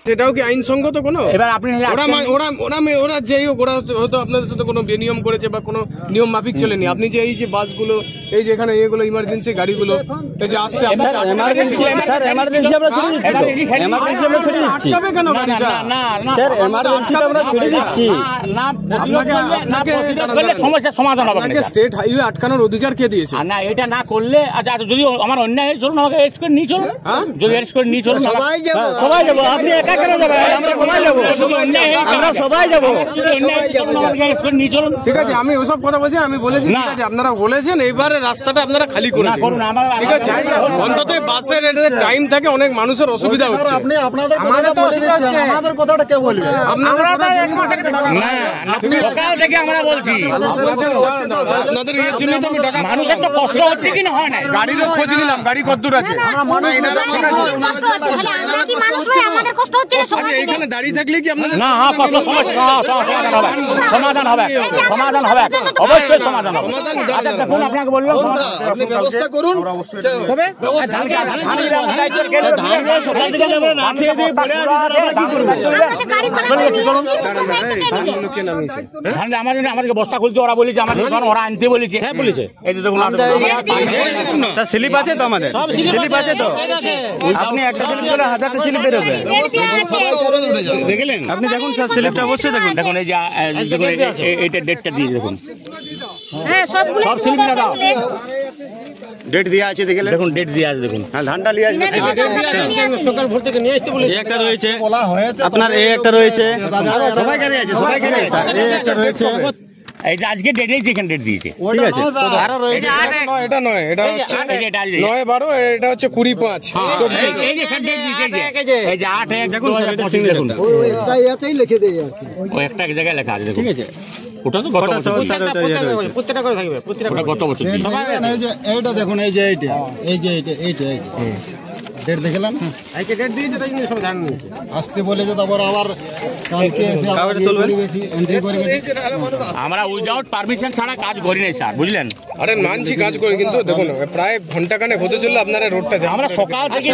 সেটাও কি আইনসঙ্গত কোনো? এবার আপনি ওরা যেই হোক, ওরা হয়তো আপনাদের সাথে কোনো বেনিয়ম করেছে বা কোনো নিয়ম মাফিক চলেনি। আপনি যে এই যে বাসগুলো, এই যে এখানে এগুলো ইমার্জেন্সি গাড়িগুলো এই যে আসছে, এমার্জেন্সি আমরা ছেড়ে দিচ্ছি, তো এমার্জেন্সি আমরা ছেড়ে দিচ্ছি। কেন গাড়িটা স্যার এমার্জেন্সি আমরা ছেড়ে দিচ্ছি। সমস্যার সমাধান হবে না। স্টেট হাইওয়ে আটকানোর অধিকার কে দিয়েছে? না, এটা না করলে আচ্ছা, যদি আমার অন্যায় চলুন, আমাকে অ্যারেস্ট করে নিয়ে চলুন। যদি অ্যারেস্ট করে নিয়ে চলুন, সবাই যাবো। আপনি একা কেন যাবেন? আমরা সবাই যাবো, আমরা সবাই যাবো। ঠিক আছে, আমি ওসব কথা বলছি, আমি বলেছি ঠিক আছে, আপনারা বলেছেন এইবারে রাস্তাটা আপনারা খালি করে দিন, ঠিক আছে? অন্তত বাসের টাইম থাকে, অনেক মানুষের অসুবিধা হচ্ছে। আপনি আপনাদের কথাটা বলে দিচ্ছেন, আমাদের কথাটা কে বলবে? সকাল থেকে আমরা বলছি, আপনাদের এর জন্য তো আমি টাকা, মানুষের তো কষ্ট হচ্ছে কি না হয় না। গাড়িরও খোঁজ নিলাম, গাড়ি কতদূর আছে? আচ্ছা, এখানে দাঁড়িয়ে থাকলে কি আপনাদের না, সমাধান হবে, সমাধান হবে, অবশ্যই সমাধান হবে। আচ্ছা দেখুন, আপনাকে বললাম আপনি ব্যবস্থা করুন। তবে আমাদেরকে বস্তা খুলতে ওরা বলেছে, আমাদের ওরা আনতে বলেছে। হ্যাঁ বলেছে, এই দেখুন স্লিপ আছে তো, আমাদের স্লিপ আছে তো। আপনি একটা স্লিপ করলে 1000টা স্লিপ বেরোবে, দেখলেন? আপনি দেখুন স্যার, স্লিপটা অবশ্যই দেখুন। দেখুন এই যে এইটা ডেটটা দিয়ে দেখুন, সব স্লিপ দাও, ডেট দেওয়া আছে, দেখুন ডেট দিয়ে আছে, দেখুন। হ্যাঁ, ধানটা নিয়ে আসবে। সকাল ভোর থেকে নিয়ে আসতে বলে এই একটা রয়েছে আপনার, এই একটা রয়েছে, সবাই গাড়ি আছে, সবাই গাড়ি আছে। এই একটা রয়েছে, এই যে আজকে ডেট দিয়েছে, এখানে ডেট দিয়েছে, ঠিক আছে। আরো রয়েছে, এটা নয়, এটা হচ্ছে 9/12, এটা হচ্ছে 20/5। এই যে ডেট দিয়েছে, এই যে 8/1 দেখুন, দেখুন, এটাই লিখে দেই আর কি। ও একটা জায়গায় লেখা আছে, ঠিক আছে। ওটা তো গত বছর, প্রত্যেকটা করে থাকবে, ওটা গত বছর। এই যে এইটা দেখুন, এই যে এইটা, এই যে এইটা ডেট দেখলেন, আজকে ডেট দিয়েছে, তাই জন্য সব ধান নিয়েছে। আসতে বলেছে, তারপর আবার কালকে এসে আবার এন্ট্রি করে গেছি। আমরা উইদাউট পারমিশন ছাড়া কাজ করি নাই স্যার, বুঝলেন? আরে মানছি কাজ করে, কিন্তু দেখুন প্রায় ঘন্টাখানেক হতে চললে আপনারা রোডটা আমরা সকাল থেকে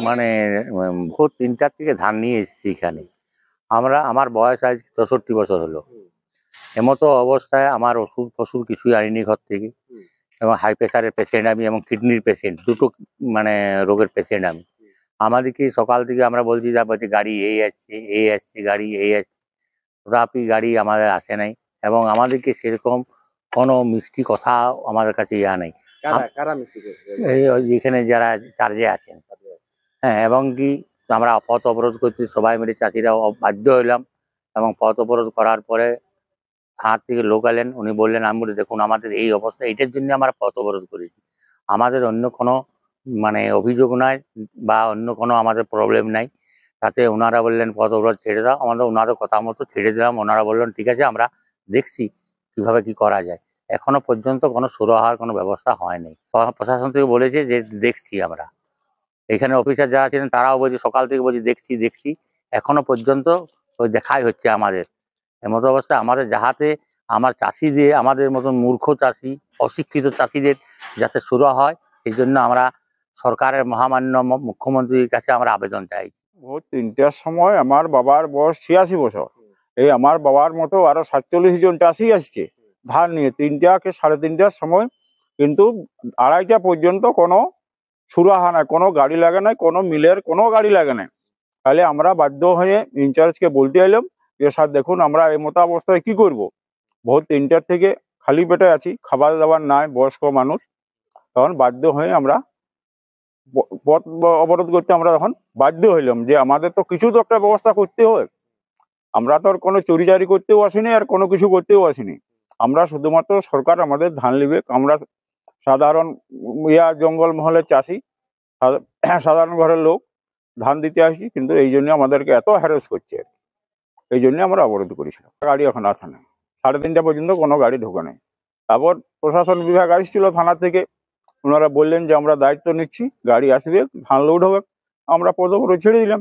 মানে ভোর 3টার থেকে ধান নিয়ে এসেছি এখানে। আমার বয়স আজ 63 বছর হলো। এমতো অবস্থায় আমার ওষুধ ফসুধ কিছুই আনিনি ঘর থেকে, এবং হাই প্রেশারের পেশেন্ট আমি, এবং কিডনির পেশেন্ট, দুটো মানে রোগের পেশেন্ট আমি। আমাদেরকে সকাল থেকে আমরা বলছি যে গাড়ি এই আসছে, গাড়ি এই আসছে, তথাপি গাড়ি আমাদের আসে নাই, এবং আমাদেরকে সেরকম কোনো মিষ্টি কথা আমাদের কাছে নেই। এখানে যারা চার্জে আছেন, হ্যাঁ, এবং কি আমরা পথ অবরোধ করছি, সবাই মিলে চাষিরা বাধ্য হইলাম, এবং পথ অবরোধ করার পরে থানা থেকে লোক এলেন, উনি বললেন, আমি বলি দেখুন আমাদের এই অবস্থা, এইটার জন্য আমরা পথ অবরোধ করেছি, আমাদের অন্য কোনো মানে অভিযোগ নাই বা অন্য কোনো আমাদের প্রবলেম নাই। তাতে ওনারা বললেন পথ অবরোধ ছেড়ে দাও, আমাদের ওনাদের কথা মতো ছেড়ে দিলাম। ওনারা বললেন ঠিক আছে, আমরা দেখছি কিভাবে কি করা যায়। এখনো পর্যন্ত কোনো সুরাহার কোনো ব্যবস্থা হয়নি। প্রশাসন থেকে বলেছে যে দেখছি আমরা, এখানে অফিসার যারা ছিলেন তারাও বলছে, সকাল থেকে বলছি দেখছি, এখনো পর্যন্ত ওই দেখাই হচ্ছে আমাদের। এমতো অবস্থা আমাদের, যাহাতে আমার চাষিদের, আমাদের মতন মূর্খ চাষি, অশিক্ষিত চাষিদের যাতে শুরু হয়, সেই জন্য আমরা সরকারের মহামান্য মুখ্যমন্ত্রীর কাছে আমরা আবেদন চাই। ভোর 3টার সময় আমার বাবার বয়স 86 বছর, এই আমার বাবার মতো আরো 47 জন চাষি আসছে ধান নিয়ে 3টা কি 3:30টার সময়, কিন্তু 2:30টা পর্যন্ত কোনো সুরাহা নাই, কোনো গাড়ি লাগে নাই, কোনো মিলের কোনো গাড়ি লাগে নাই। তাহলে আমরা বাধ্য হয়ে ইনচার্জকে বলতে এলাম যে স্যার দেখুন, আমরা এই মতো অবস্থায় কি করব, ভোর 3টার থেকে খালি পেটে আছি, খাবার দাবার নাই, বয়স্ক মানুষ। তখন বাধ্য হয়ে আমরা পথ অবরোধ করতে আমরা তখন বাধ্য হইলাম যে আমাদের তো কিছু তো একটা ব্যবস্থা করতে হয়। আমরা তো আর কোনো চুরিচারি করতেও আসিনি, আর কোনো কিছু করতেও আসিনি। আমরা শুধুমাত্র সরকার আমাদের ধান নিবে, আমরা সাধারণ জঙ্গল মহলের চাষি, সাধারণ ঘরের লোক, ধান দিতে আসি, কিন্তু এই জন্য আমাদেরকে এত হ্যারাস করছে, এই জন্য আমরা অবরোধ করেছিলাম। গাড়ি এখন আসে না, 3:30টা পর্যন্ত কোনো গাড়ি ঢোকে নাই। তারপর প্রশাসন বিভাগ আসছিল থানা থেকে, ওনারা বললেন যে আমরা দায়িত্ব নিচ্ছি, গাড়ি আসবে, ধান লোড হবে, আমরা পথ অবরোধ ছেড়ে দিলাম।